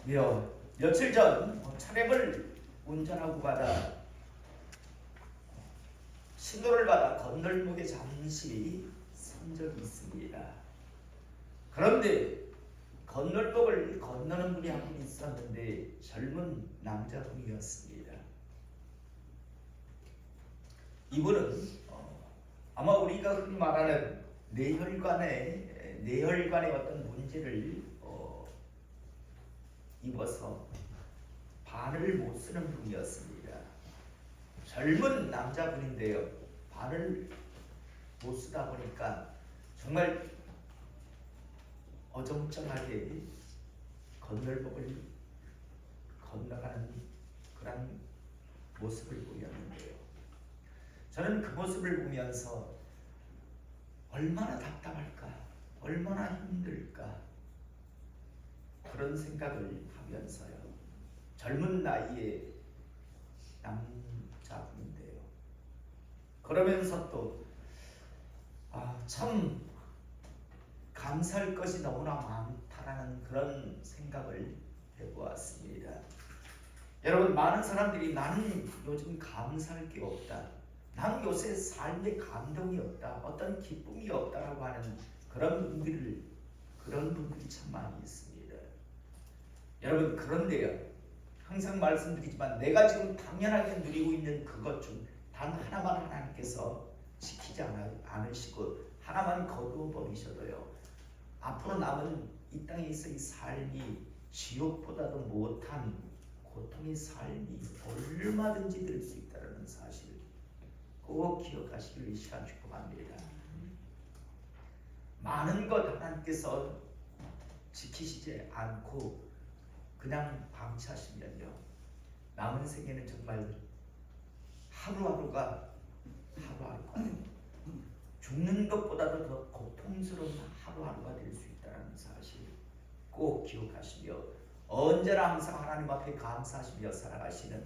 며칠 전 차량을 운전하고 가다 신호를 받아 건널목에 잠시 선 적이 있습니다. 그런데 건널목을 건너는 분이 한 분 있었는데 젊은 남자분이었습니다. 이분은 아마 우리가 흔히 말하는 뇌혈관의 어떤 문제를 입어서 발을 못 쓰는 분이었습니다. 젊은 남자분인데요, 발을 못 쓰다 보니까 정말 어정쩡하게 건널목을 건너가는 그런 모습을 보였는데요, 저는 그 모습을 보면서 얼마나 답답할까, 얼마나 힘들까, 그런 생각을 하면서요, 젊은 나이에 남자분인데요, 그러면서 또 참 감사할 것이 너무나 많다라는 그런 생각을 해보았습니다. 여러분, 많은 사람들이 나는 요즘 감사할 게 없다, 나는 요새 삶에 감동이 없다, 어떤 기쁨이 없다라고 하는 그런 분들이 참 많이 있습니다. 여러분, 그런데요, 항상 말씀드리지만 내가 지금 당연하게 누리고 있는 그것 중 단 하나만 하나님께서 지키지 않으시고 하나만 거두어 버리셔도요, 앞으로 남은 이 땅에서의 삶이 지옥보다도 못한 고통의 삶이 얼마든지 될 수 있다는 사실 꼭 기억하시길 이 시간 축복합니다. 많은 것 하나님께서 지키시지 않고 그냥 방치하시면요, 남은 생에는 정말 하루하루가 죽는 것보다도 더 고통스러운 하루하루가 될 수 있다는 사실 꼭 기억하시며 언제나 항상 하나님 앞에 감사하시며 살아가시는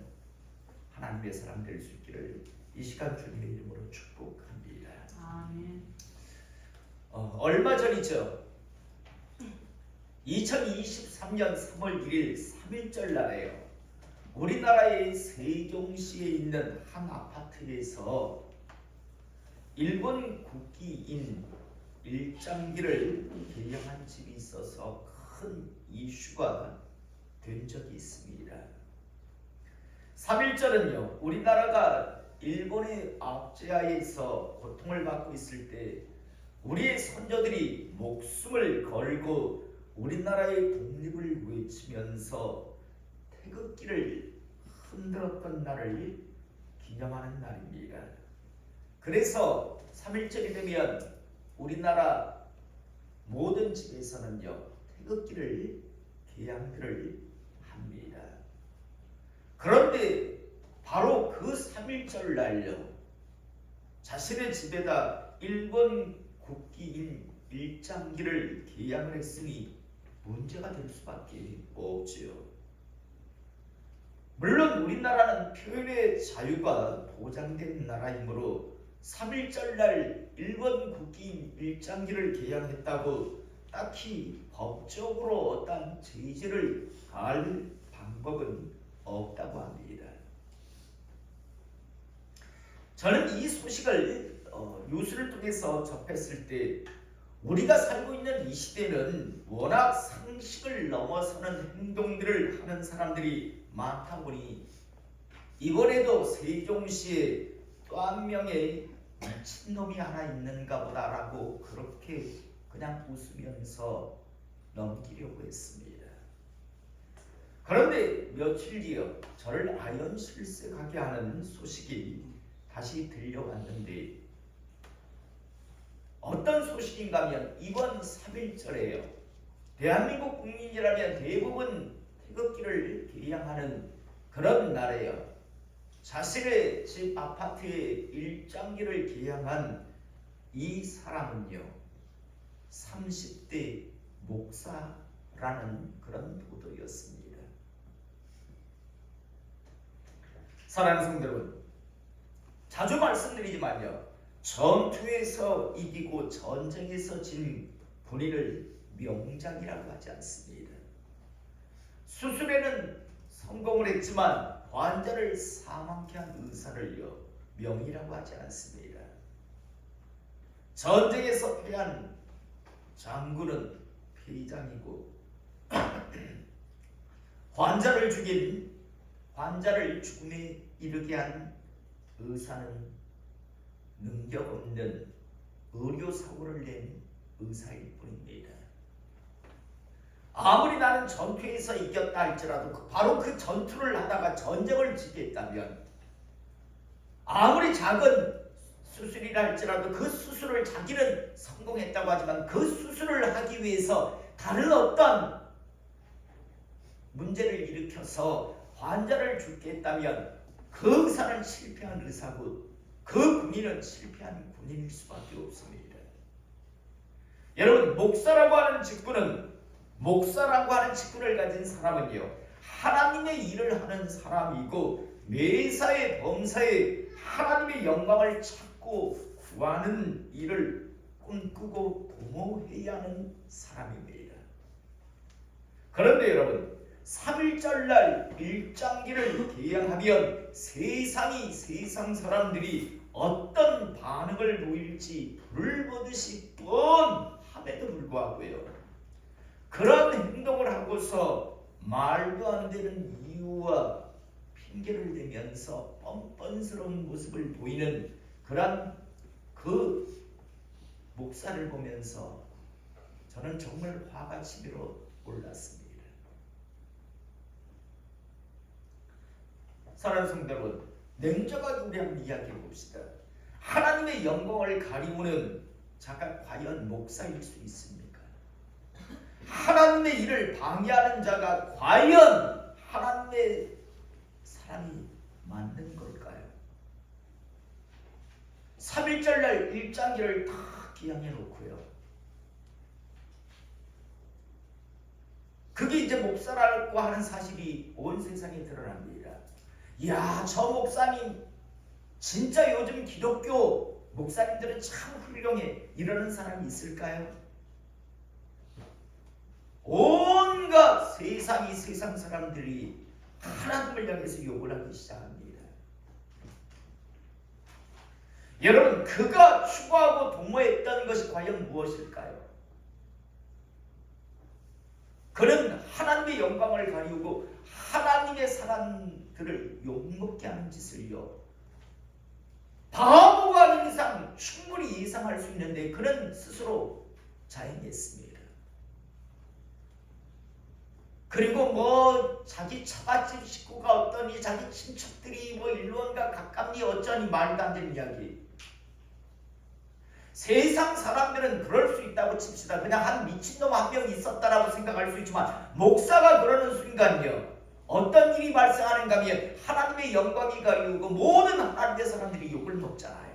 하나님의 사람 될 수 있기를 이 시간 주님의 이름으로 축복합니다. 아멘. 얼마 전이죠. 2023년 3월 1일 3.1절 날에요, 우리나라의 세종시에 있는 한 아파트에서 일본 국기인 일장기를 개량한 집이 있어서 큰 이슈가 된 적이 있습니다. 3.1절은요, 우리나라가 일본의 압제하에서 고통을 받고 있을 때 우리의 선조들이 목숨을 걸고 우리나라의 독립을 외치면서 태극기를 흔들었던 날을 기념하는 날입니다. 그래서 3.1절이 되면 우리나라 모든 집에서는요, 태극기를 개양들을 합니다. 그런데 바로 그 3.1절 날요, 자신의 집에다 일본 국기인 일장기를 개양을 했으니 문제가 될 수밖에 없지요. 물론 우리나라는 표현의 자유가 보장된 나라이므로 3.1절 날 일본 국기인 일장기를 개양했다고 딱히 법적으로 어떤 제재를 가할 방법은 없다고 합니다. 저는 이 소식을 뉴스를 통해서 접했을 때 우리가 살고 있는 이 시대는 워낙 상식을 넘어서는 행동들을 하는 사람들이 많다 보니 이번에도 세종시에 또 한 명의 미친놈이 하나 있는가 보다라고 그렇게 그냥 웃으면서 넘기려고 했습니다. 그런데 며칠 뒤에 저를 아연실색하게 하는 소식이 다시 들려왔는데 어떤 소식인가 하면 이번 3.1절에요, 대한민국 국민이라면 대부분 태극기를 개양하는 그런 날에요, 자신의 집 아파트에 일장기를 개양한 이 사람은요, 30대 목사라는 그런 도도였습니다. 사랑하는 성도 여러분, 자주 말씀드리지만요, 전투에서 이기고 전쟁에서 진 군인을 명장이라고 하지 않습니다. 수술에는 성공을 했지만 환자를 사망케 한 의사를요 명의라고 하지 않습니다. 전쟁에서 패한 장군은 패장이고 환자를 죽음에 이르게 한 의사는 능력 없는 의료사고를 낸 의사일 뿐입니다. 아무리 나는 전투에서 이겼다 할지라도 바로 그 전투를 하다가 전쟁을 지겠다면 아무리 작은 수술이라 할지라도 그 수술을 자기는 성공했다고 하지만 그 수술을 하기 위해서 다른 어떤 문제를 일으켜서 환자를 죽게 했다면 그 의사는 실패한 의사고 그 군인은 실패한 군인일 수밖에 없습니다. 여러분, 목사라고 하는 직분을 가진 사람은요 하나님의 일을 하는 사람이고 매사에 범사에 하나님의 영광을 찾고 구하는 일을 꿈꾸고 도모해야 하는 사람입니다. 그런데 여러분, 3.1절날 일장기를 개양하면 세상 사람들이 어떤 반응을 보일지 불을 보듯이 뻔함에도 불구하고요 그런 행동을 하고서 말도 안 되는 이유와 핑계를 대면서 뻔뻔스러운 모습을 보이는 그런 그 목사를 보면서 저는 정말 화가 치밀어 올랐습니다. 사랑하는 성도 여러분, 냉정하게 우리 한번 이야기해 봅시다. 하나님의 영광을 가리우는 자가 과연 목사일 수 있습니까? 하나님의 일을 방해하는 자가 과연 하나님의 사람이 맞는 걸까요? 3.1절날 일장기를 다 기양해 놓고요 그게 이제 목사라고 하는 사실이 온 세상에 드러납니다. 이야, 저 목사님 진짜 요즘 기독교 목사님들은 참 훌륭해 이러는 사람이 있을까요? 온갖 세상 사람들이 하나님을 향해서 욕을 하기 시작합니다. 여러분, 그가 추구하고 도모했던 것이 과연 무엇일까요? 그는 하나님의 영광을 가리우고 하나님의 사람들을 욕먹게 하는 짓을요 바보가 아닌 이상 충분히 예상할 수 있는데 그는 스스로 자행했습니다. 그리고 자기 처갓집 식구가 어떠니 자기 친척들이 일론가 가깝니 어쩌니 말도 안 되는 이야기. 세상 사람들은 그럴 수 있다고 칩시다. 그냥 한 미친놈 한 명 있었다라고 생각할 수 있지만 목사가 그러는 순간요 어떤 일이 발생하는가 하면 하나님의 영광이 가리우고 모든 하나님의 사람들이 욕을 먹잖아요.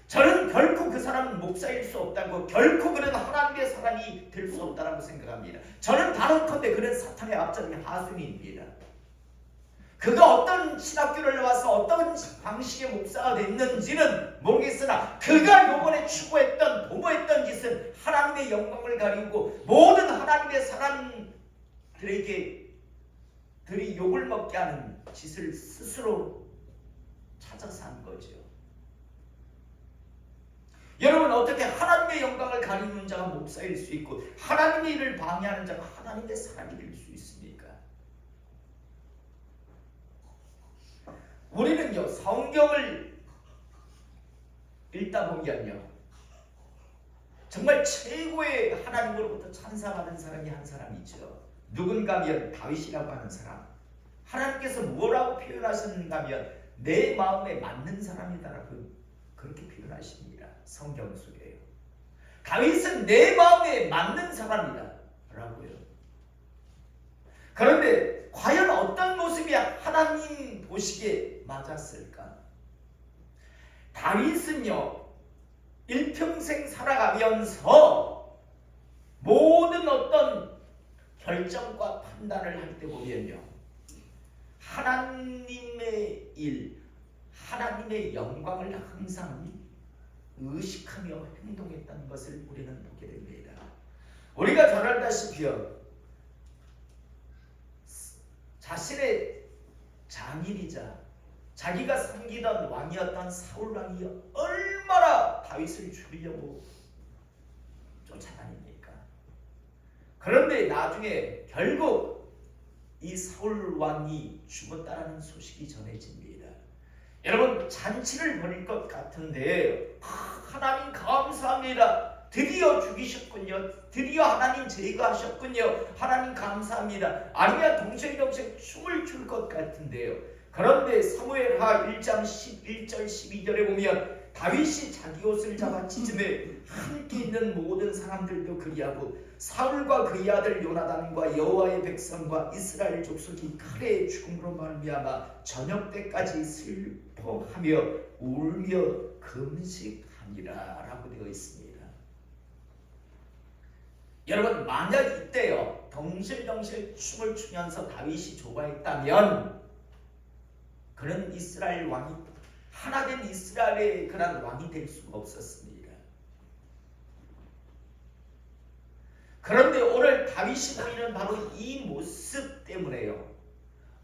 저는 결코 그 사람은 목사일 수 없다고 결코 그는 하나님의 사람이 될 수 없다고 생각합니다. 저는 단언컨대 그는 사탄의 앞잡이 하수인입니다. 그가 어떤 신학교를 나와서 어떤 방식의 목사가 됐는지는 모르겠으나 그가 요번에 추구했던 도모했던 짓은 하나님의 영광을 가리우고 모든 하나님의 사람들에게 들이 욕을 먹게 하는 짓을 스스로 찾아서 한 거죠. 여러분, 어떻게 하나님의 영광을 가리우는 자가 목사일 수 있고 하나님의 일을 방해하는 자가 하나님의 사람이 될 수 있습니까? 우리는요 성경을 읽다 보면요 정말 최고의 하나님으로부터 찬사받은 사람이 한 사람이 있죠. 누군가 하면 다윗이라고 하는 사람. 하나님께서 뭐라고 표현하셨는가 하면 내 마음에 맞는 사람이다라고 그렇게 표현하십니다. 성경 속에요. 다윗은 내 마음에 맞는 사람이다 라고요. 그런데 과연 어떤 모습이 하나님 보시기에 맞았을까? 다윗은요 일평생 살아가면서 모든 어떤 결정과 판단을 할 때 보면요 하나님의 일, 하나님의 영광을 항상 의식하며 행동했던 것을 우리는 보게 됩니다. 우리가 잘 알다시피요 자신의 장인이자 자기가 섬기던 왕이었던 사울 왕이 얼마나 다윗을 죽이려고 쫓아다닙니까? 그런데 나중에 결국 이 사울 왕이 죽었다라는 소식이 전해집니다. 여러분, 잔치를 벌일 것 같은데 하나님 감사합니다. 드디어 죽이셨군요. 드디어 하나님 제거하셨군요. 하나님 감사합니다. 아니면 동생동생 춤을 출 것 같은데요. 그런데 사무엘하 1장 11절 12절에 보면 다윗이 자기 옷을 잡아 찢음에 함께 있는 모든 사람들도 그리하고 사울과 그의 아들 요나단과 여호와의 백성과 이스라엘 족속이 칼의 죽음으로 말미암아 저녁 때까지 슬퍼하며 울며 금식하니라 라고 되어 있습니다. 여러분, 만약 이때요 덩실덩실 춤을 추면서 다윗이 좋아했다면 그는 이스라엘 왕이 하나된 이스라엘의 그런 왕이 될 수가 없었습니다. 그런데 오늘 다윗이 보이는 바로 이 모습 때문에요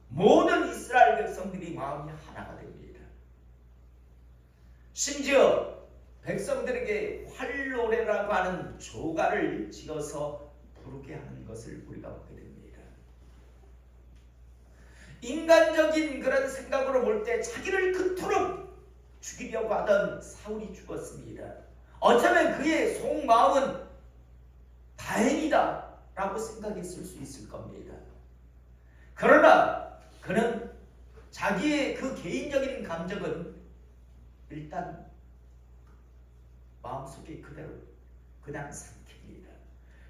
모든 이스라엘 백성들이 마음이 하나가 됩니다. 심지어 백성들에게 활노래라고 하는 조가를 지어서 부르게 하는 것을 우리가 보게 됩니다. 인간적인 그런 생각으로 볼 때 자기를 그토록 죽이려고 하던 사울이 죽었습니다. 어쩌면 그의 속마음은 다행이다 라고 생각했을 수 있을 겁니다. 그러나 그는 자기의 그 개인적인 감정은 일단 마음속에 그대로 그냥 삼킵니다.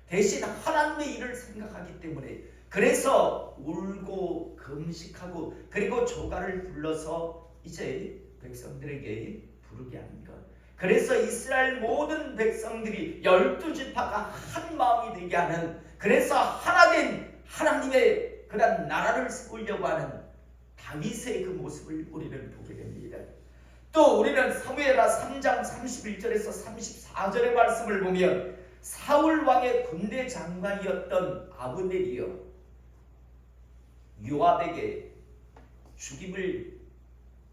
대신 하나님의 일을 생각하기 때문에 그래서 울고 금식하고 그리고 조가를 불러서 이제 백성들에게 부르게 하는 것. 그래서 이스라엘 모든 백성들이 12지파가 한 마음이 되게 하는, 그래서 하나된 하나님의 그런 나라를 세우려고 하는 다윗의 그 모습을 우리는 보게 됩니다. 또 우리는 사무엘하 3장 31절에서 34절의 말씀을 보면 사울 왕의 군대 장관이었던 아브넬이요 요압에게 죽임을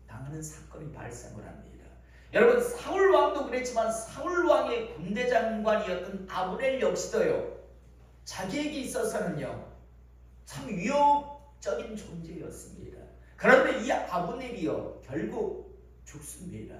당하는 사건이 발생을 합니다. 여러분, 사울 왕도 그랬지만 사울 왕의 군대 장관이었던 아브넬 역시도요 자기에게 있어서는요 참 위협적인 존재였습니다. 그런데 이 아브넬이요 결국 죽습니다.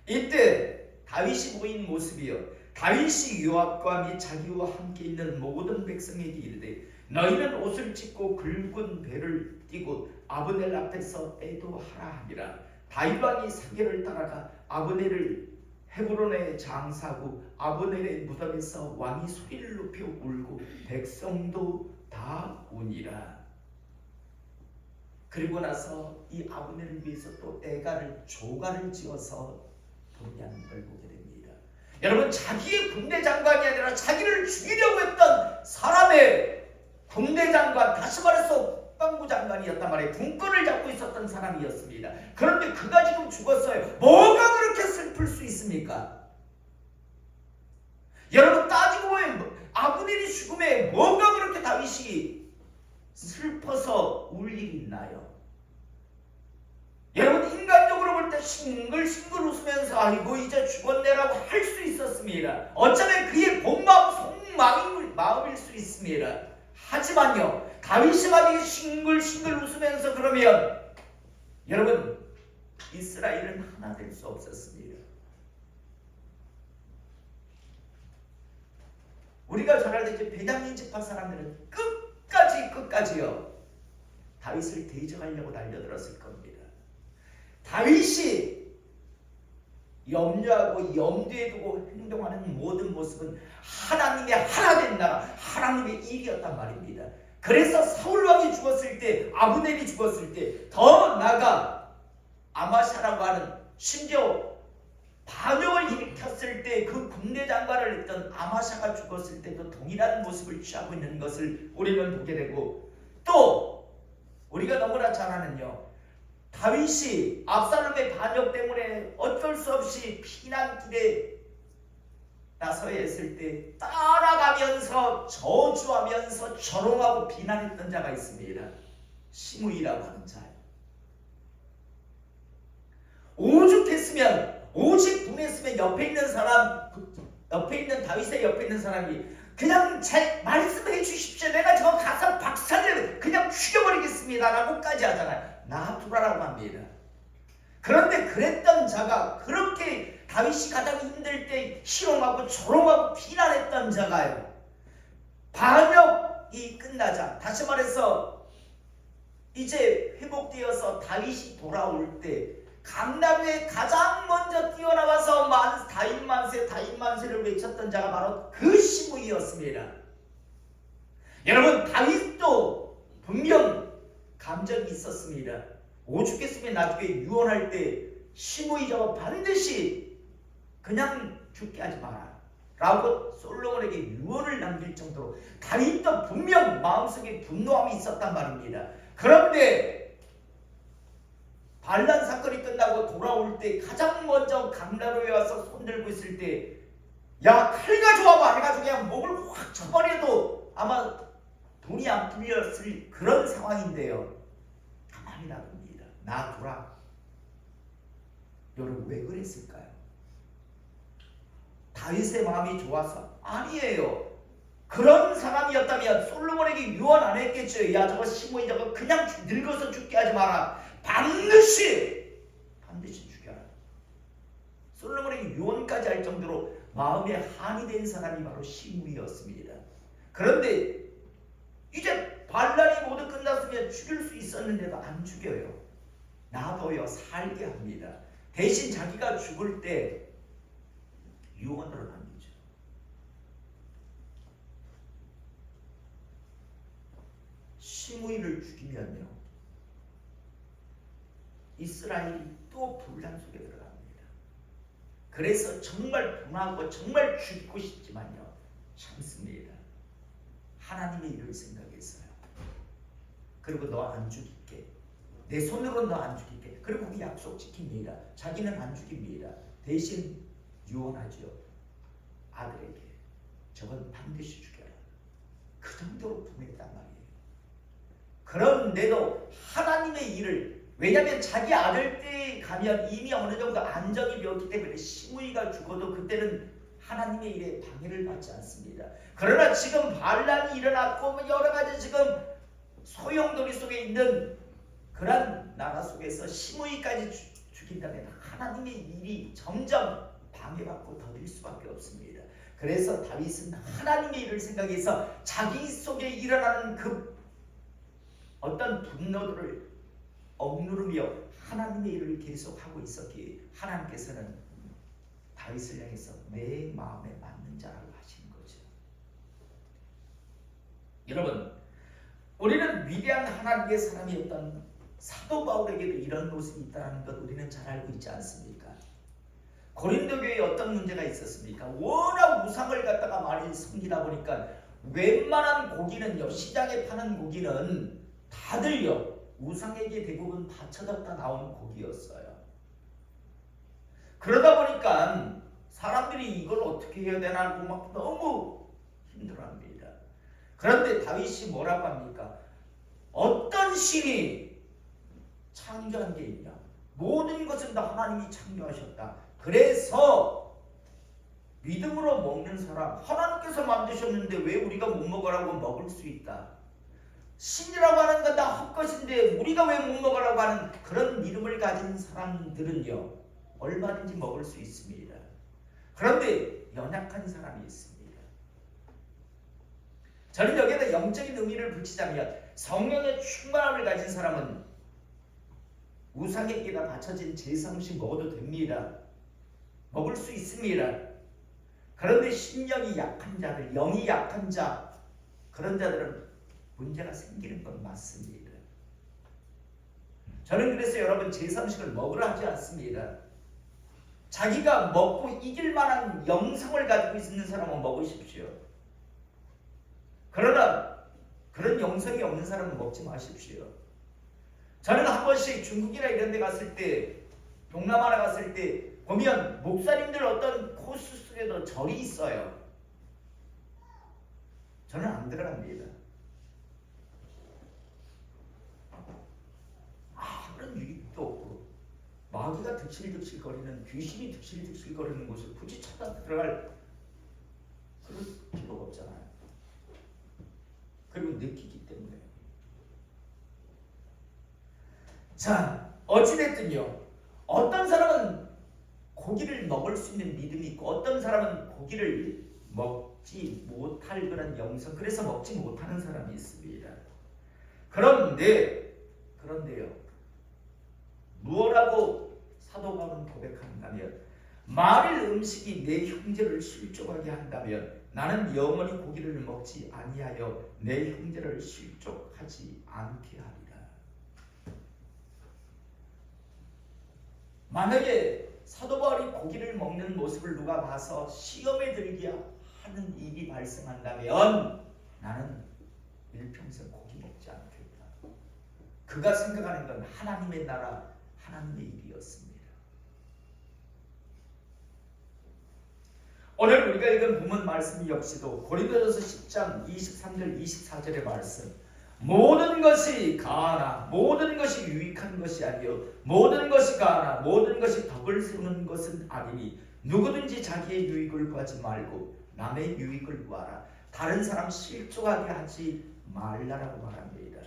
이때 다윗이 보인 모습이요 다윗이 요압과 및 자기와 함께 있는 모든 백성에게 이르되 너희는 옷을 찢고 굵은 배를 띠고 아브넬 앞에서 애도하라 하니라. 다윗 왕이 사개를 따라가 아브넬을 헤브론에 장사하고 아브넬의 무덤에서 왕이 소리를 높여 울고 백성도 다 우니라. 그리고 나서 이 아브넬을 위해서 또 조가를 지어서 도리하는 걸 보게 됩니다. 여러분, 자기의 군대 장관이 아니라 자기를 죽이려고 했던 사람의 군대 장관, 다시 말해서 국방부 장관이었단 말이에요. 군권을 잡고 있었던 사람이었습니다. 그런데 그가 지금 죽었어요. 뭐가 그렇게 슬플 수 있습니까? 여러분, 따지고 보면 아브넬이 죽음에 뭐가 그렇게 다윗이 슬퍼서 울 일이 있나요? 여러분, 인간적으로 볼 때 싱글싱글 웃으면서 아이고 이제 죽었네라고 할 수 있었습니다. 어쩌면 그의 본마음 속마음일 수 있습니다. 하지만요 다윗이 만약에 싱글싱글 웃으면서 그러면 여러분 이스라엘은 하나 될 수 없었습니다. 우리가 잘 알듯이 베냐민 지파 사람들은 끝까지요 다윗을 대적하려고 달려들었을 겁니다. 다윗이 염려하고 염두에 두고 행동하는 모든 모습은 하나님의 하나된 나라, 하나님의 일이었단 말입니다. 그래서 사울왕이 죽었을 때, 아브넬이 죽었을 때, 더 나아가 아마샤라고 하는 심지어 반역을 일으켰을 때 그 군대 장관을 했던 아마샤가 죽었을 때도 동일한 모습을 취하고 있는 것을 우리는 보게 되고, 또 우리가 너무나 잘 아는요 다윗이 압살롬의 반역 때문에 어쩔 수 없이 피난길에 나서야 했을 때 따라가면서 저주하면서 조롱하고 비난했던 자가 있습니다. 시므이라고 하는 자예요. 오죽했으면, 오직 분했으면 옆에 있는 사람, 옆에 있는 다윗의 옆에 있는 사람이 그냥 잘 말씀해 주십시오. 내가 저 가서 박살을 그냥 죽여버리겠습니다. 라고까지 하잖아요. 놔두라라고 합니다. 그런데 그랬던 자가, 그렇게 다윗이 가장 힘들 때 희롱하고 조롱하고 비난했던 자가요, 반역이 끝나자, 다시 말해서 이제 회복되어서 다윗이 돌아올 때 강나루에 가장 먼저 뛰어나와서 다윗 만세 다윗 만세를 외쳤던 자가 바로 그 시므이였습니다. 여러분, 다윗도 분명 감정이 있었습니다. 오죽했으면 나중에 유언할 때 시므이 저거 반드시 그냥 죽게 하지 마라 라고 솔로몬에게 유언을 남길 정도로 다윗도 분명 마음속에 분노함이 있었단 말입니다. 그런데 반란 사건이 끝나고 돌아올 때 가장 먼저 강나루에 와서 손들고 있을 때, 야, 칼 가져와봐 해가지고 그냥 목을 확 쳐버려도 아마 돈이 안 풀렸을 그런 상황인데요, 가만히 놔둡니다. 놔두라. 여러분, 왜 그랬을까요? 다윗의 마음이 좋아서? 아니에요. 그런 사람이었다면 솔로몬에게 유언 안 했겠죠. 야, 저거 시므이 저거 그냥 늙어서 죽게 하지 마라. 반드시 죽여라. 솔로몬에게 유언까지 할 정도로 마음에 한이 된 사람이 바로 시므이였습니다. 그런데 이제 반란이 모두 끝났으면 죽일 수 있었는데도 안 죽여요. 놔둬요. 살게 합니다. 대신 자기가 죽을 때 유언을 남기죠. 시므이를 죽이면요, 이스라엘이 또 분란 속에 들어갑니다. 그래서 정말 분하고 정말 죽고 싶지만요, 참습니다. 하나님의 일을 생각했어요. 그리고 너 안 죽일게. 내 손으로 너 안 죽일게. 그리고 그 약속 지킵니다. 자기는 안 죽입니다. 대신 유언하죠. 아들에게 저건 반드시 죽여라. 그 정도로 분했단 말이에요. 그런데도 하나님의 일을, 왜냐하면 자기 아들 때 가면 이미 어느 정도 안정이 되었기 때문에 시므이가 죽어도 그때는 하나님의 일에 방해를 받지 않습니다. 그러나 지금 반란이 일어났고 여러 가지 지금 소용돌이 속에 있는 그런 나라 속에서 시므이까지 죽인다면 하나님의 일이 점점 방해받고 더딜 수밖에 없습니다. 그래서 다윗은 하나님의 일을 생각해서 자기 속에 일어나는 그 어떤 분노들을 억누르며 하나님의 일을 계속하고 있었기에 하나님께서는 다윗을 향해서 내 마음에 맞는 자라고 하신 거죠. 여러분, 우리는 위대한 하나님의 사람이었던 사도 바울에게도 이런 모습이 있다는 것 우리는 잘 알고 있지 않습니까? 고린도 교회에 어떤 문제가 있었습니까? 워낙 우상을 갖다가 많이 섬기다 보니까 웬만한 고기는요, 시장에 파는 고기는 다들요, 우상에게 대부분 바쳐졌다 나온 고기였어요. 그러다 보니까 사람들이 이걸 어떻게 해야 되나 하고 막 너무 힘들어합니다. 그런데 다윗이 뭐라고 합니까? 어떤 신이 창조한 게 있냐? 모든 것은 다 하나님이 창조하셨다. 그래서 믿음으로 먹는 사람, 하나님께서 만드셨는데 왜 우리가 못 먹으라고 먹을 수 있다. 신이라고 하는 건 다 헛것인데 우리가 왜 못 먹으라고 하는 그런 믿음을 가진 사람들은요, 얼마든지 먹을 수 있습니다. 그런데 연약한 사람이 있습니다. 저는 여기에다 영적인 의미를 붙이자면 성령의 충만함을 가진 사람은 우상에게다 바쳐진 제사음식 먹어도 됩니다. 먹을 수 있습니다. 그런데 심령이 약한 자들, 영이 약한 자, 그런 자들은 문제가 생기는 건 맞습니다. 저는 그래서 여러분 제사음식을 먹으라 하지 않습니다. 자기가 먹고 이길 만한 영성을 가지고 있는 사람은 먹으십시오. 그러나 그런 영성이 없는 사람은 먹지 마십시오. 저는 한 번씩 중국이나 이런 데 갔을 때, 동남아나 갔을 때 보면 목사님들 어떤 코스 속에도 절이 있어요. 저는 안 들어갑니다. 마귀가 득실득실거리는, 귀신이 득실득실거리는 곳을 굳이 찾아 들어갈 그럴 필요가 없잖아요. 그리고 느끼기 때문에. 자, 어찌됐든요, 어떤 사람은 고기를 먹을 수 있는 믿음이 있고 어떤 사람은 고기를 먹지 못할 그런 영성, 그래서 먹지 못하는 사람이 있습니다. 그런데요, 무엇라고 사도 바울은 고백한다면, 만일 음식이 내 형제를 실족하게 한다면 나는 영원히 고기를 먹지 아니하여 내 형제를 실족하지 않게 하리라. 만약에 사도 바울이 고기를 먹는 모습을 누가 봐서 시험에 들게 하는 일이 발생한다면 나는 일평생 고기 먹지 않겠다. 그가 생각하는 건 하나님의 나라, 하나님의 일이었습니다. 오늘 우리가 읽은 본문 말씀 역시도 고린도전서 10장 23절 24절의 말씀, 모든 것이 가하나 모든 것이 유익한 것이 아니요 모든 것이 가하나 모든 것이 덕을 세우는 것은 아니니 누구든지 자기의 유익을 구하지 말고 남의 유익을 구하라. 다른 사람 실족하게 하지 말라라고 말합니다.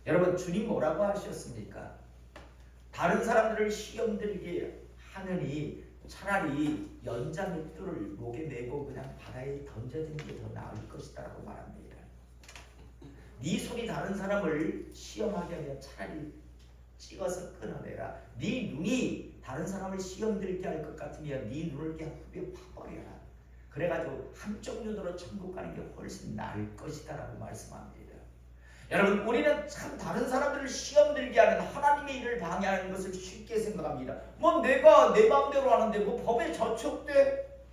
여러분, 주님 뭐라고 하셨습니까? 다른 사람들을 시험 들게 하느니 차라리 연자맷돌을 목에 메고 그냥 바다에 던져지는 게 더 나을 것이다 라고 말합니다. 네 손이 다른 사람을 시험하게 하면 차라리 찍어서 끊어내라. 네 눈이 다른 사람을 시험 들게 할 것 같으면 네 눈을 그냥 후벼 파버려라. 그래가지고 한쪽 눈으로 천국 가는 게 훨씬 나을 것이다 라고 말씀합니다. 여러분, 우리는 참 다른 사람들을 시험 들게 하는 하나님의 일을 방해하는 것을 쉽게 생각합니다. 뭐 내가 내 마음대로 하는데 뭐 법에 저촉돼?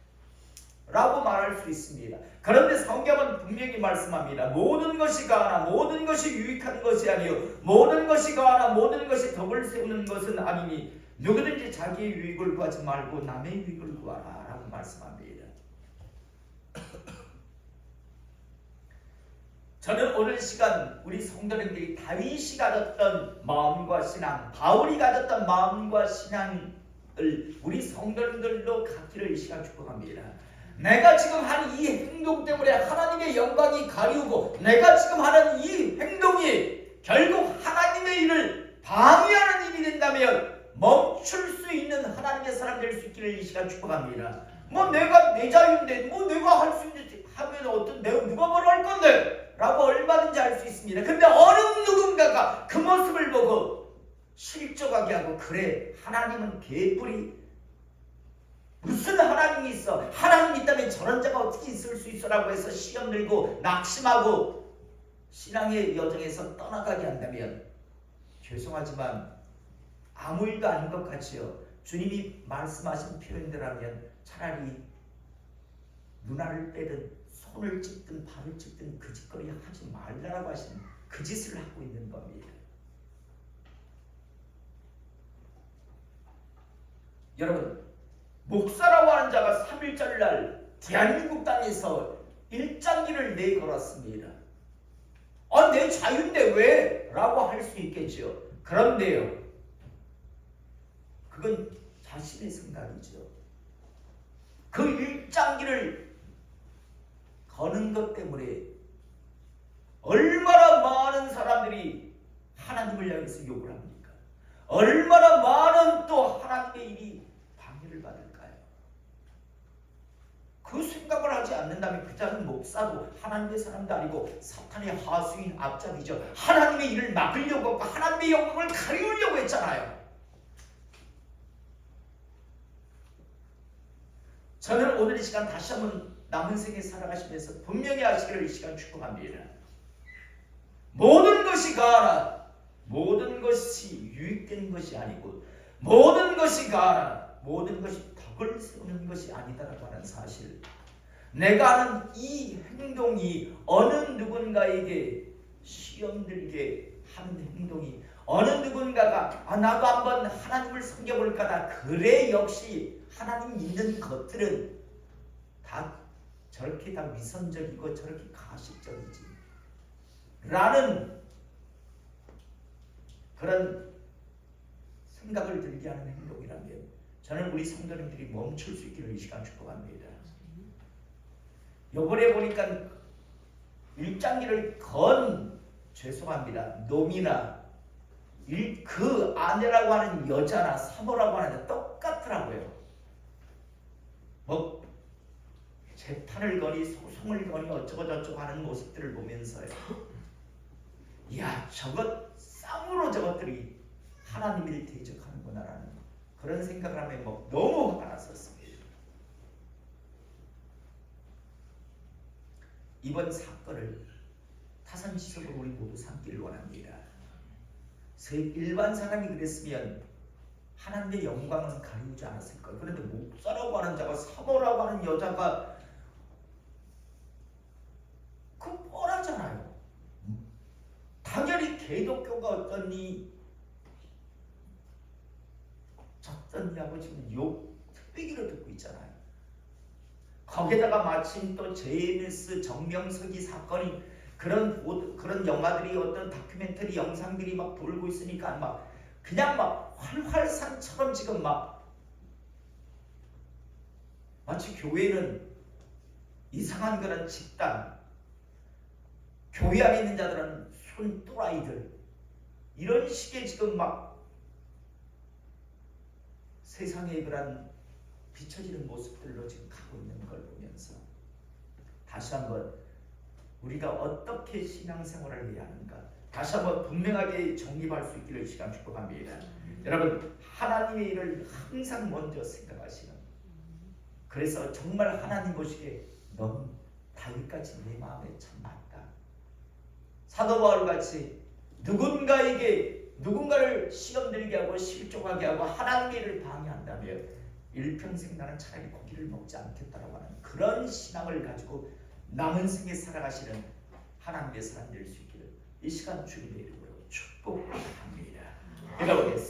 라고 말할 수 있습니다. 그런데 성경은 분명히 말씀합니다. 모든 것이 가하나 모든 것이 유익한 것이 아니요 모든 것이 가하나 모든 것이 덕을 세우는 것은 아니니 누구든지 자기의 유익을 구하지 말고 남의 유익을 구하라 라고 말씀합니다. 저는 오늘 시간 우리 성도님들이 다윗이 가졌던 마음과 신앙, 바울이 가졌던 마음과 신앙을 우리 성도님들도 갖기를 이 시간 축복합니다. 내가 지금 하는 이 행동 때문에 하나님의 영광이 가리우고 내가 지금 하는 이 행동이 결국 하나님의 일을 방해하는 일이 된다면 멈출 수 있는 하나님의 사람 될 수 있기를 이 시간 축복합니다. 뭐 내가 내 자유인데 뭐 내가 할 수 있는지 하면 어떤 내가 누가 뭐라 할 건데? 라고 얼마든지 할 수 있습니다. 근데 어느 누군가가 그 모습을 보고 실족하게 하고, 그래 하나님은 개뿔이 무슨 하나님이 있어? 하나님 있다면 저런 자가 어떻게 있을 수 있어? 라고 해서 시험 들고 낙심하고 신앙의 여정에서 떠나가게 한다면 죄송하지만 아무 일도 아닌 것 같지요. 주님이 말씀하신 표현대로라면 차라리 눈알을 빼든 손을 찢든 발을 찢든 그 짓거리 하지 말라라고 하시는 그 짓을 하고 있는 겁니다. 여러분, 목사라고 하는 자가 3.1절 날 대한민국 땅에서 일장기를 내걸었습니다. 내 자유인데 왜? 라고 할 수 있겠죠. 그런데요, 그건 자신의 생각이죠. 그 일장기를 거는 것 때문에 얼마나 많은 사람들이 하나님을 향해서 욕을 합니까? 얼마나 많은 또 하나님의 일이 방해를 받을까요? 그 생각을 하지 않는다면 그 자는 목사도 하나님의 사람도 아니고 사탄의 하수인 앞잡이죠. 하나님의 일을 막으려고 하고 하나님의 영광을 가리우려고 했잖아요. 저는 오늘 이 시간 다시 한번 남은 생에 살아가시면서 분명히 하시기를 이 시간 축복합니다. 모든 것이 가하나 모든 것이 유익된 것이 아니고 모든 것이 가하나 모든 것이 덕을 세우는 것이 아니다라고 하는 사실, 내가 하는 이 행동이 어느 누군가에게 시험 들게 하는 행동이, 어느 누군가가 나도 한번 하나님을 섬겨볼까다, 그래 역시 하나님 믿는 것들은 다 저렇게 다 위선적이고 저렇게 가식적이지 라는 그런 생각을 들게 하는 행동이라면 저는 우리 성도님들이 멈출 수 있기를 이 시간 축복합니다. 요번에 보니까 일장기를 건 죄송합니다. 놈이나 그 아내라고 하는 여자나 사모라고 하는 여자 똑같더라고요. 뭐 재판을 거니 소송을 거니 어쩌고 저쩌고 하는 모습들을 보면서요. 이야, 저것 쌍으로 저것들이 하나님을 대적하는구나라는 그런 생각을 하면 뭐 너무 화가 났었습니다. 이번 사건을 타산지석으로 우리 모두 삼기를 원합니다. 일반 사람이 그랬으면 하나님의 영광은 가리우지 않았을 거예요. 그런데 목사라고 하는 자가 사모라고 하는 여자가 그 뻔하잖아요. 당연히 기독교가 어떠니 저떠니하고 지금 욕 특비기로 듣고 있잖아요. 거기다가 마침 또 JMS 정명석이 사건이 그런 영화들이 어떤 다큐멘터리 영상들이 막 돌고 있으니까 막 그냥 막 활활산처럼 지금 막 마치 교회는 이상한 그런 집단, 교회 안에 있는 자들은 손또라이들 이런 식의 지금 막 세상의 그런 비춰지는 모습들로 지금 가고 있는 걸 보면서 다시 한번 우리가 어떻게 신앙생활을 해야 하는가 다시 한번 분명하게 정립할 수 있기를 시간 축복합니다. 여러분 하나님의 일을 항상 먼저 생각하시는 그래서 정말 하나님 보시기에 넌 다윗같이 내 마음에 참 맞다. 사도 바울같이 누군가를 시험들게 하고 실족하게 하고 하나님의 일을 방해한다면 일평생 나는 차라리 고기를 먹지 않겠다라고 하는 그런 신앙을 가지고 남은 생에 살아가시는 하나님의 사람 될 수 있기를 이 시간 주님의 이름으로 축복합니다. 기도하겠습니다.